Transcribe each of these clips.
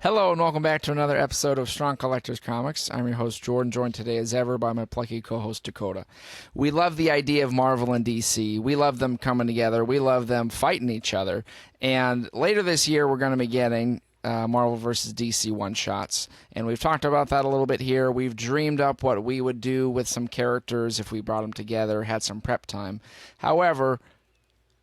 Hello and welcome back to another episode of Strong Collectors Comics. I'm your host Jordan, joined today as ever by my plucky co-host Dakota. We love the idea of Marvel and DC. We love them coming together. We love them fighting each other. And later this year we're going to be getting Marvel vs. DC one-shots. And we've talked about that a little bit here. We've dreamed up what we would do with some characters if we brought them together, had some prep time. However,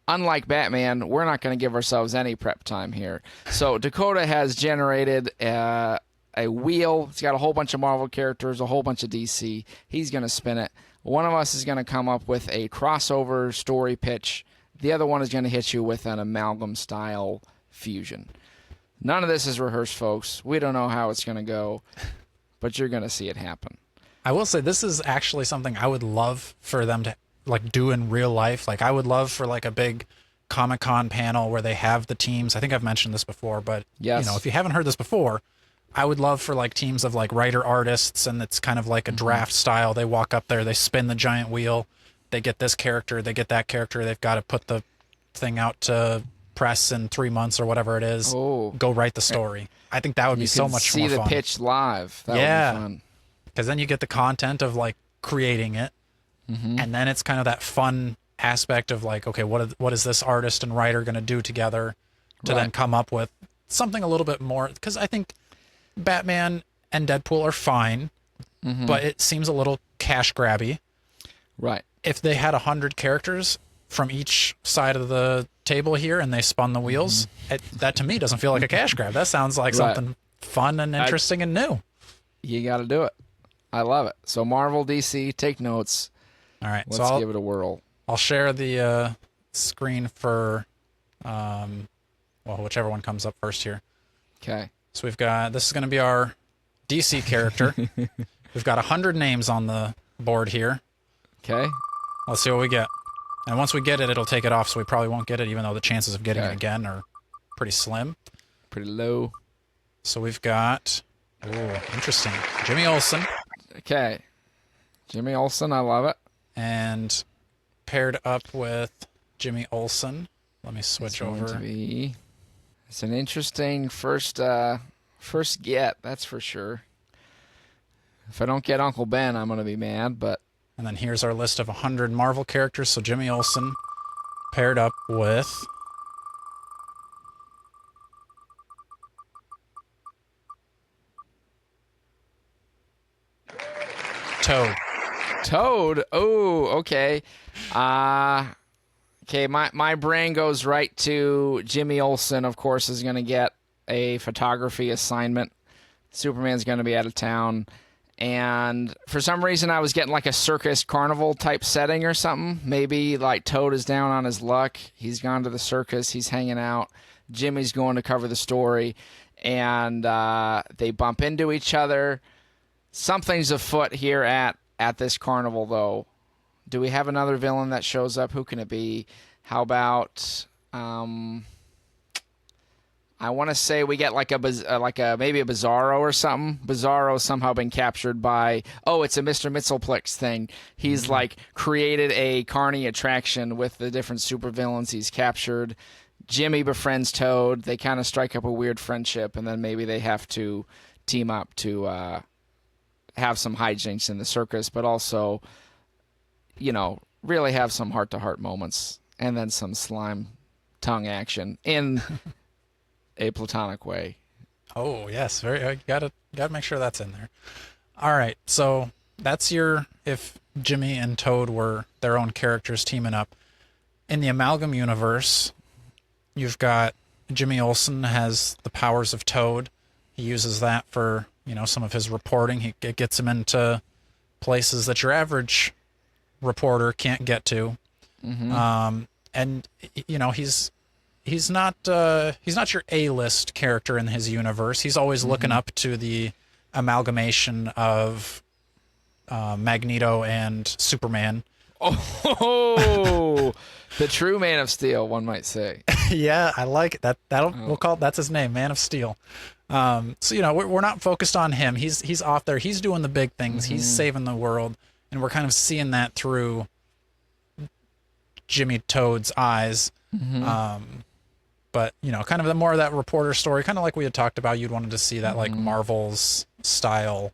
unlike Batman, we're not going to give ourselves any prep time here. So Dakota has generated a wheel. It's got a whole bunch of Marvel characters, a whole bunch of DC. He's going to spin it. One of us is going to come up with a crossover story pitch. The other one is going to hit you with an amalgam-style fusion. None of this is rehearsed, folks. We don't know how it's going to go, but you're going to see it happen. I will say this is actually something I would love for them to do in real life. I would love for a big Comic-Con panel where they have the teams. I think I've mentioned this before, but yes. If you haven't heard this before, I would love for teams of writer artists, and it's kind of like a draft style. They walk up there, they spin the giant wheel, they get this character, they get that character, they've got to put the thing out to press in 3 months or whatever it is. Go write the story. I think that would be so much more fun. See the pitch live. That would be fun. Because then you get the content of creating it. And then it's kind of that fun aspect of okay, what is this artist and writer going to do together to then come up with something a little bit more? Because I think Batman and Deadpool are fine, but it seems a little cash grabby. Right. If they had 100 characters from each side of the table here and they spun the wheels, that to me doesn't feel like a cash grab. That sounds like something fun and interesting and new. You got to do it. I love it. So Marvel, DC, take notes. All right, let's give it a whirl. I'll share the screen for, whichever one comes up first here. Okay. So we've got, this is going to be our DC character. We've got 100 names on the board here. Okay. Let's see what we get. And once we get it, it'll take it off, so we probably won't get it, even though the chances of getting it again are pretty slim. Pretty low. So we've got, interesting, Jimmy Olsen. Okay. Jimmy Olsen, I love it. And paired up with Jimmy Olsen, let me switch over. It's an interesting first get, that's for sure. If I don't get Uncle Ben, I'm going to be mad, but... And then here's our list of 100 Marvel characters. So Jimmy Olsen paired up with... Toad. Toad? Oh, okay. Okay, my brain goes right to Jimmy Olsen, of course, is going to get a photography assignment. Superman's going to be out of town. And for some reason, I was getting a circus carnival type setting or something. Maybe Toad is down on his luck. He's gone to the circus. He's hanging out. Jimmy's going to cover the story. And they bump into each other. Something's afoot here at this carnival, though. Do we have another villain that shows up? Who can it be? How about I want to say we get maybe a Bizarro or something. Bizarro somehow been captured by it's a Mr. Mxyzptlk thing. He's created a carny attraction with the different supervillains he's captured. Jimmy befriends Toad. They kind of strike up a weird friendship, and then maybe they have to team up to have some hijinks in the circus, but also, really have some heart-to-heart moments, and then some slime tongue action in a platonic way. Oh yes, very. Gotta make sure that's in there. All right, so that's if Jimmy and Toad were their own characters teaming up. In the Amalgam universe, you've got Jimmy Olsen has the powers of Toad. He uses that for some of his reporting. It gets him into places that your average reporter can't get to. And he's not your A-list character in his universe. He's always looking up to the amalgamation of Magneto and Superman. Oh, the true Man of Steel, one might say. Yeah, I like it. We'll call it, that's his name, Man of Steel. So we're not focused on him. He's off there. He's doing the big things. He's saving the world, and we're kind of seeing that through Jimmy Toad's eyes. but kind of the more of that reporter story, kind of like we had talked about. You'd wanted to see that like Marvel's style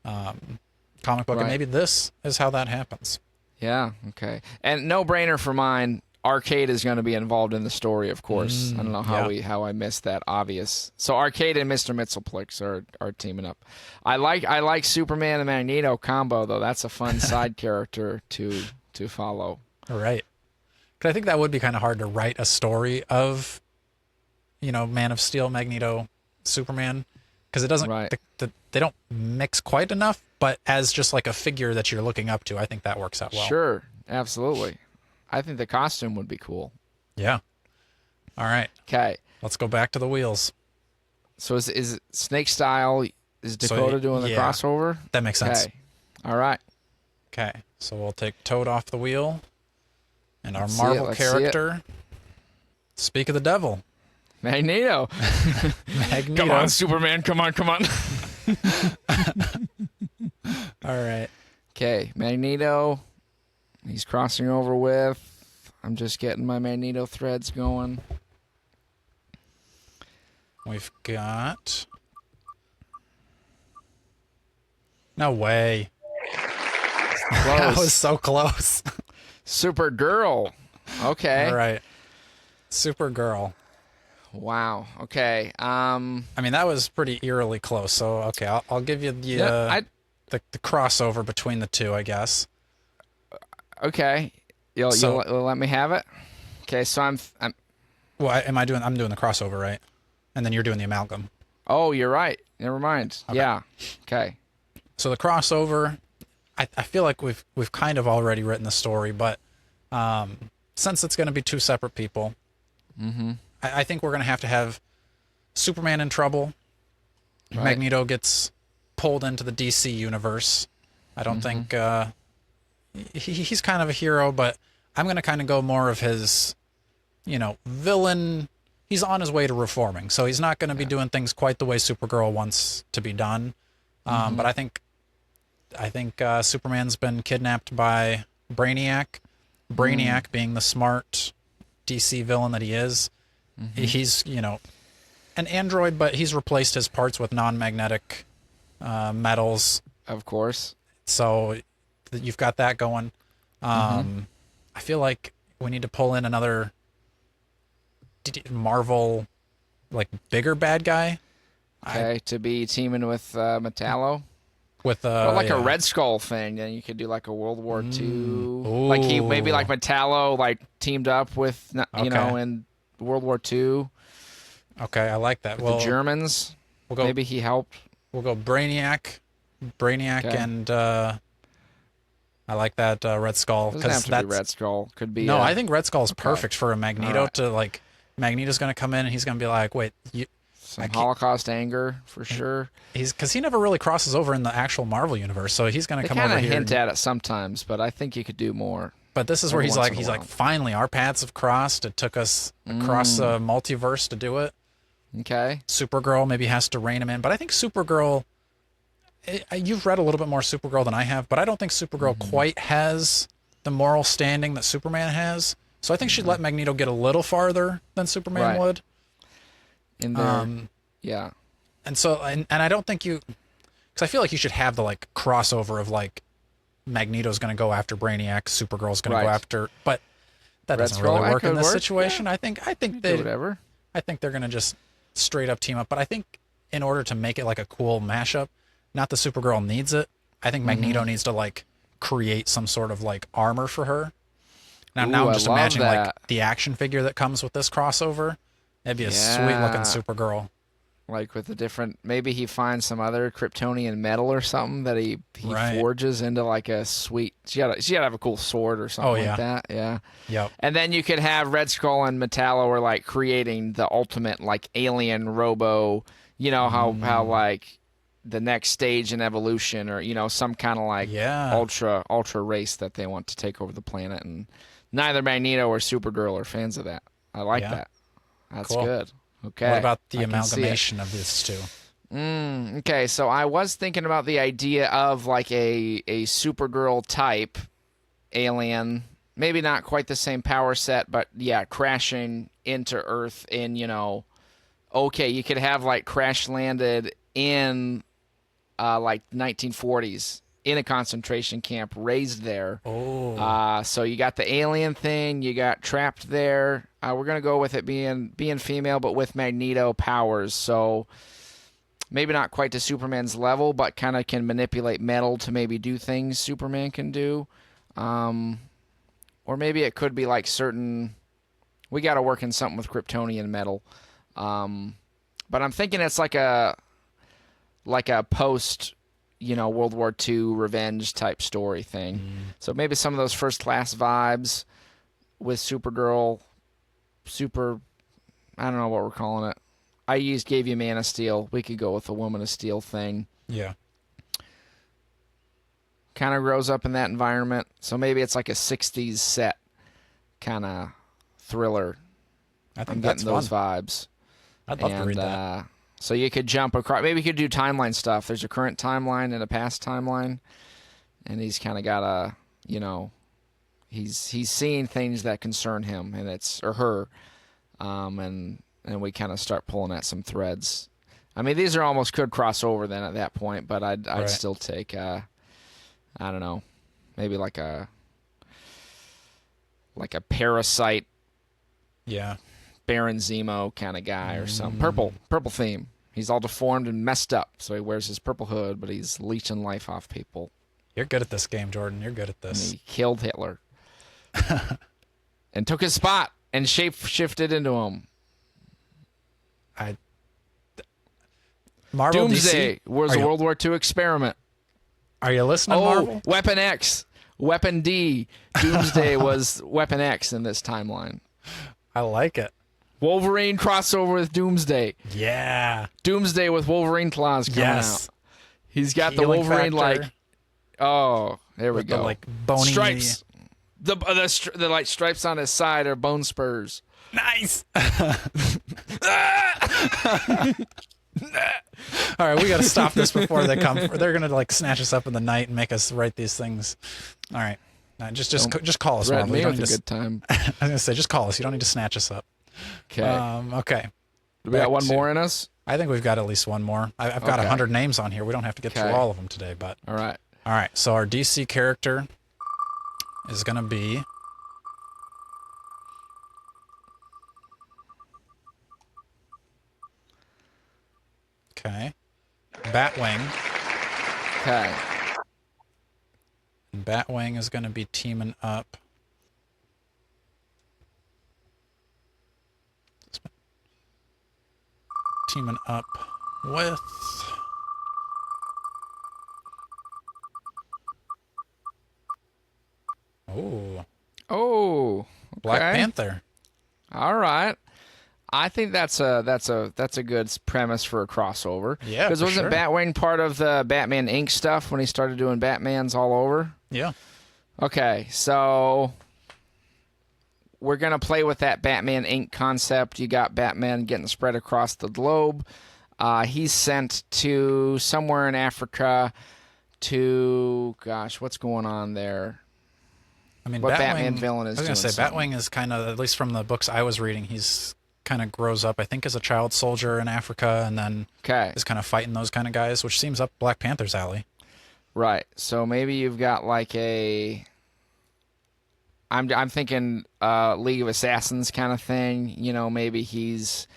comic book, and Right. maybe this is how that happens. Yeah. Okay. And no brainer for mine. Arcade is going to be involved in the story, of course. I don't know how I missed that obvious. So Arcade and Mr. Mxyzptlk are teaming up. I like Superman and Magneto combo though. That's a fun side character to follow. Right. Because I think that would be kind of hard to write a story of, Man of Steel, Magneto, Superman, because it doesn't. Right. They don't mix quite enough. But as just like a figure that you're looking up to, I think that works out well. Sure. Absolutely. I think the costume would be cool. Yeah. All right. Okay. Let's go back to the wheels. So is Snake Style? Is Dakota doing the crossover? That makes sense. Okay. All right. Okay. So we'll take Toad off the wheel, and our Let's Marvel see it. Character. Speak of the devil. Magneto. Magneto. Come on, Superman. Come on. All right. Okay. Magneto. He's crossing over with. I'm just getting my Magneto threads going. We've got. No way. Close. That was so close. Supergirl. Okay. All right. Supergirl. Wow. Okay. I mean, that was pretty eerily close. So, okay, I'll give you the crossover between the two, I guess. Okay. You'll let me have it. Okay. So I'm. Well, I'm doing the crossover, right? And then you're doing the amalgam. Oh, you're right. Never mind. Okay. Yeah. Okay. So the crossover, I feel like we've kind of already written the story, but since it's going to be two separate people, I think we're going to have Superman in trouble. Right. Magneto gets pulled into the DC universe. I don't think he's kind of a hero, but I'm going to kind of go more of his, villain. He's on his way to reforming, so he's not going to be doing things quite the way Supergirl wants to be done. But I think Superman's been kidnapped by Brainiac. Brainiac being the smart DC villain that he is. He's, an android, but he's replaced his parts with non-magnetic metals. Of course. So you've got that going. I feel like we need to pull in another Marvel, like, bigger bad guy. Okay. To be teaming with Metallo. With Or like a Red Skull thing, then you could do like a World War II. Like maybe like Metallo like teamed up with in World War II. Okay, I like that. With the Germans. Maybe he helped. We'll go Brainiac, Okay. and I like that Red Skull, Doesn't have to be Red Skull. Could be. No, I think Red Skull is perfect for a Magneto Right. to like. Magneto's going to come in and he's going to be like, wait, some Holocaust anger for sure. because he never really crosses over in the actual Marvel universe, so he's going They to come over kind of here. hint at it sometimes, but I think you could do more. But this is where every he's once like, in a while. finally, our paths have crossed. It took us across the multiverse to do it. Okay. Supergirl maybe has to rein him in, but I think Supergirl. You've read a little bit more Supergirl than I have, but I don't think Supergirl quite has the moral standing that Superman has. So I think she'd let Magneto get a little farther than Superman Right. would. In there. Yeah. And so, and I don't think because I feel like you should have the like crossover of like Magneto's going to go after Brainiac, Supergirl's going to go Right. after, but that Red doesn't really Skull, that work in could this work. situation. I think Do whatever. I think they're going to just straight up team up. But I think in order to make it like a cool mashup, not the Supergirl needs it. I think Magneto needs to like create some sort of like armor for her. Now Ooh, I'm I just love imagining like that. the action figure that comes with this crossover. That'd be a sweet looking Yeah. Supergirl. Like with a different, maybe he finds some other Kryptonian metal or something that he Right. forges into like a sweet. She gotta have a cool sword or something Oh, yeah. like that. Yeah. Yep. And then you could have Red Skull and Metallo are like creating the ultimate like alien robo. You know how like the next stage in evolution, or some kind of like Yeah. ultra race that they want to take over the planet, and neither Magneto or Supergirl are fans of that. I like Yeah. that. That's Cool. good. Okay. What about the I can see it. amalgamation of these two? Okay, so I was thinking about the idea of like a Supergirl type alien, maybe not quite the same power set, but yeah, crashing into Earth in, okay, you could have like crash landed in like 1940s in a concentration camp, raised there. Oh. So you got the alien thing, you got trapped there. We're gonna go with it being female, but with Magneto powers. So maybe not quite to Superman's level, but kind of can manipulate metal to maybe do things Superman can do. Or maybe it could be like certain. We got to work in something with Kryptonian metal. But I'm thinking it's like a post, World War II revenge type story thing. So maybe some of those first class vibes with Supergirl, I don't know what we're calling it. Gave you Man of Steel. We could go with the Woman of Steel thing. Yeah. Kind of grows up in that environment. So maybe it's like a 60s set kind of thriller. I think I'm that's getting those fun. vibes. I'd love to read that. So you could jump across. Maybe you could do timeline stuff. There's a current timeline and a past timeline, and he's kind of got a, he's seeing things that concern him or her, and we kind of start pulling at some threads. I mean, these are almost could cross over then at that point, but I'd Right. still take I don't know, maybe like a parasite. Yeah. Baron Zemo kind of guy or something. Purple theme. He's all deformed and messed up, so he wears his purple hood, but he's leeching life off people. You're good at this game, Jordan. You're good at And this. he killed Hitler. And took his spot and shape-shifted into him. Marvel Doomsday DC? was Are a you- World War II experiment. Are you listening, Marvel? Weapon X. Weapon D. Doomsday was Weapon X in this timeline. I like it. Wolverine crossover with Doomsday. Yeah. Doomsday with Wolverine claws coming Yes. out. He's got the Healing Wolverine factor there we with go. the like bony Stripes. The like stripes on his side are bone spurs. Nice. All right, we got to stop this before they come. They're gonna like snatch us up in the night and make us write these things. All right, just call us, Threaten Marvel. me You don't with a need to, good time. I was gonna say just call us. You don't need to snatch us up. Okay. Okay. Do we got one more in us? I think we've got at least one more. I've got Okay. 100 names on here. We don't have to get through Okay. all of them today, but All right. all right. So our DC character is gonna be. Okay. Batwing. Okay. And Batwing is going to be teaming up. Teaming up with. Oh, Oh. Black okay. Panther. All right. I think that's a good premise for a crossover. Yeah, Because for wasn't sure. Batwing part of the Batman Inc. stuff when he started doing Batmans all over? Yeah. Okay, so we're going to play with that Batman Inc. concept. You got Batman getting spread across the globe. He's sent to somewhere in Africa to, gosh, what's going on there? I mean, What Batwing, Batman villain is I was going to doing say, something? Batwing is kind of, at least from the books I was reading, he's kind of grows up, I think, as a child soldier in Africa and then Okay, is kind of fighting those kind of guys, which seems up Black Panther's alley. right. So maybe you've got like I'm thinking League of Assassins kind of thing. Maybe he's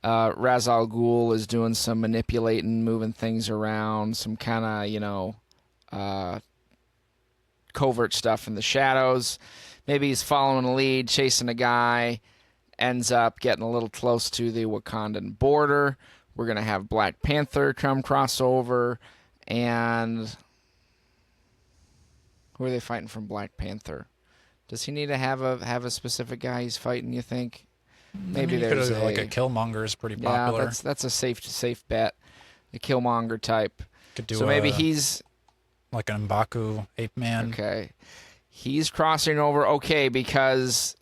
Ra's al Ghul is doing some manipulating, moving things around, some kind of covert stuff in the shadows. Maybe he's following a lead, chasing a guy, ends up getting a little close to the Wakandan border. We're gonna have Black Panther come crossover, and who are they fighting from Black Panther? Does he need to have a specific guy he's fighting? You think? Maybe I mean, you there's could like a Killmonger is pretty popular. Yeah, that's a safe bet. The Killmonger type. Could do So maybe a- he's like an M'Baku ape man. okay. He's crossing over. Okay, because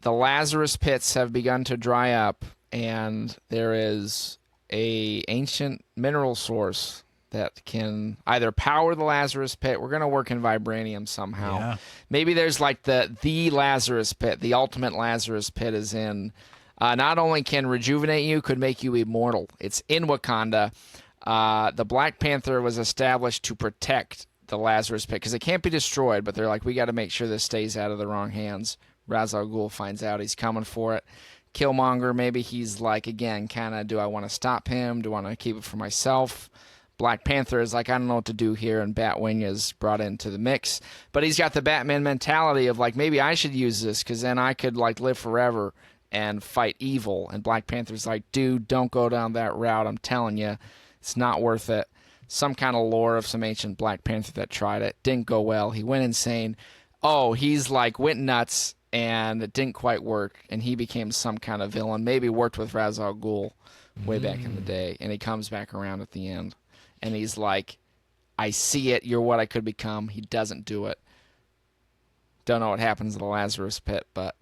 the Lazarus pits have begun to dry up, and there is a ancient mineral source that can either power the Lazarus Pit. We're going to work in vibranium somehow. Yeah. Maybe there's like the Lazarus Pit, the ultimate Lazarus Pit is in. Not only can rejuvenate you, could make you immortal. It's in Wakanda. The Black Panther was established to protect the Lazarus Pit because it can't be destroyed, but they're like, we got to make sure this stays out of the wrong hands. Ra's al Ghul finds out he's coming for it. Killmonger, maybe he's like, again, kind of, do I want to stop him? Do I want to keep it for myself? Black Panther is like, I don't know what to do here, and Batwing is brought into the mix. But he's got the Batman mentality of like, maybe I should use this because then I could like live forever and fight evil. And Black Panther's like, dude, don't go down that route. I'm telling you, it's not worth it. Some kind of lore of some ancient Black Panther that tried it. Didn't go well. He went insane. Oh, he's like went nuts, and it didn't quite work. And he became some kind of villain. Maybe worked with Ra's al Ghul way back in the day. And he comes back around at the end. And he's like, I see it. You're what I could become. He doesn't do it. Don't know what happens in the Lazarus Pit, but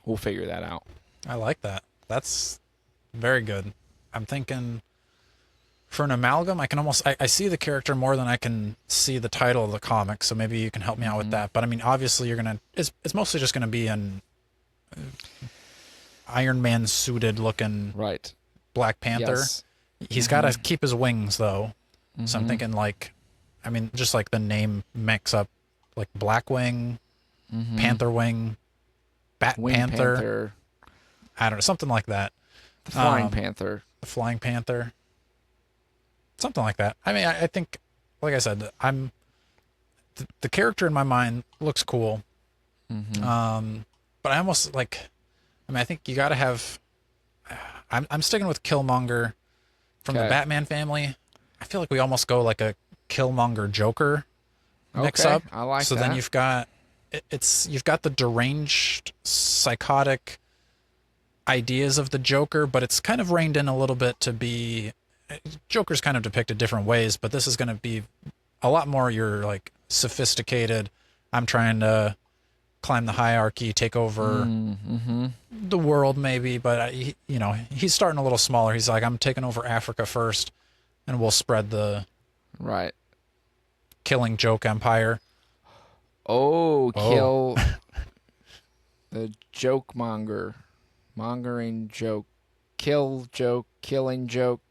we'll figure that out. I like that. That's very good. I'm thinking for an amalgam, I can almost I see the character more than I can see the title of the comic, so maybe you can help me out with that. But I mean, obviously you're gonna it's mostly just gonna be an Iron Man suited looking Right. Black Panther. Yes. He's got to keep his wings though. So I'm thinking like, I mean, just like the name mix up, like Blackwing, Panther Wing, Bat Wing Panther. I don't know, something like that. The Flying Panther. The Flying Panther. Something like that. I mean, I think, like I said, the character in my mind looks cool. But I almost like, I mean, I think you got to have, I'm sticking with Killmonger from the Batman family. I feel like we almost go like a Killmonger Joker mix up. I like so that. then you've got, you've got the deranged, psychotic ideas of the Joker, but it's kind of reined in a little bit to be, Joker's kind of depicted different ways, but this is going to be a lot more your like sophisticated, I'm trying to climb the hierarchy, take over the world maybe, but he's starting a little smaller. He's like, I'm taking over Africa first and we'll spread the killing joke empire. Kill the joke monger. Mongering joke. Kill joke. Killing joke.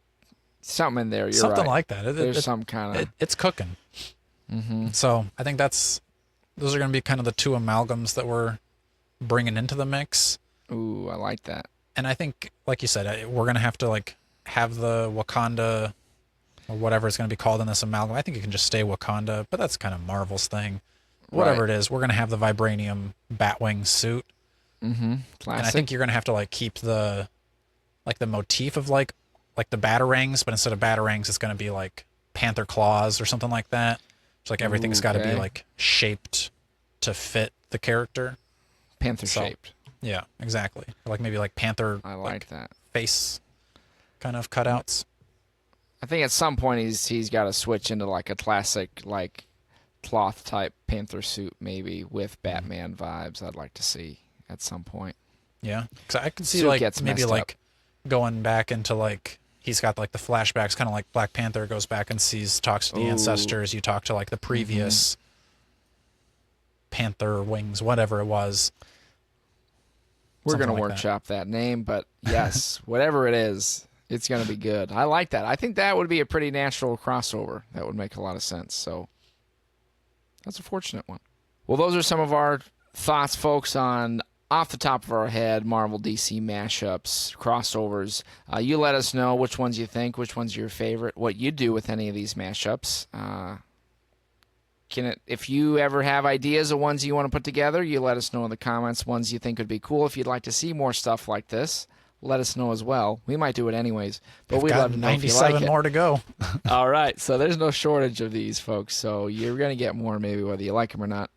Something in there. You're Something right. like that. There's some kind of... It's cooking. So I think those are going to be kind of the two amalgams that we're bringing into the mix. Ooh, I like that. And I think, like you said, we're going to have to like have the Wakanda or whatever it's going to be called in this amalgam. I think it can just stay Wakanda, but that's kind of Marvel's thing. Whatever it is, we're going to have the vibranium Batwing suit. Classic. And I think you're going to have to like keep the motif of like the batarangs, but instead of batarangs, it's going to be like panther claws or something like that. It's like everything's got to be like shaped to fit the character. Panther shaped. Yeah, exactly. Or like maybe like panther. I like that. Face kind of cutouts. I think at some point he's got to switch into like a classic like cloth type panther suit maybe with Batman vibes. I'd like to see at some point. Yeah, because I can see Suit like gets maybe messed like going back into like he's got like the flashbacks, kind of like Black Panther goes back and talks to the ancestors. You talk to like the previous Panther wings, whatever it was. We're going to like workshop that name, but yes, whatever it is, it's going to be good. I like that. I think that would be a pretty natural crossover. That would make a lot of sense. So that's a fortunate one. Well, those are some of our thoughts, folks, on off the top of our head, Marvel DC mashups, crossovers. You let us know which ones you think, which one's your favorite, what you do with any of these mashups. If you ever have ideas of ones you want to put together, you let us know in the comments. Ones you think would be cool. If you'd like to see more stuff like this, let us know as well. We might do it anyways, but we'd love to know if you like it. 97 more to go. All right, so there's no shortage of these, folks. So you're going to get more maybe whether you like them or not.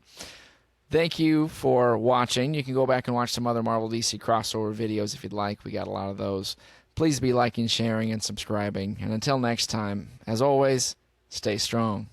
Thank you for watching. You can go back and watch some other Marvel DC crossover videos if you'd like. We got a lot of those. Please be liking, sharing, and subscribing. And until next time, as always, stay strong.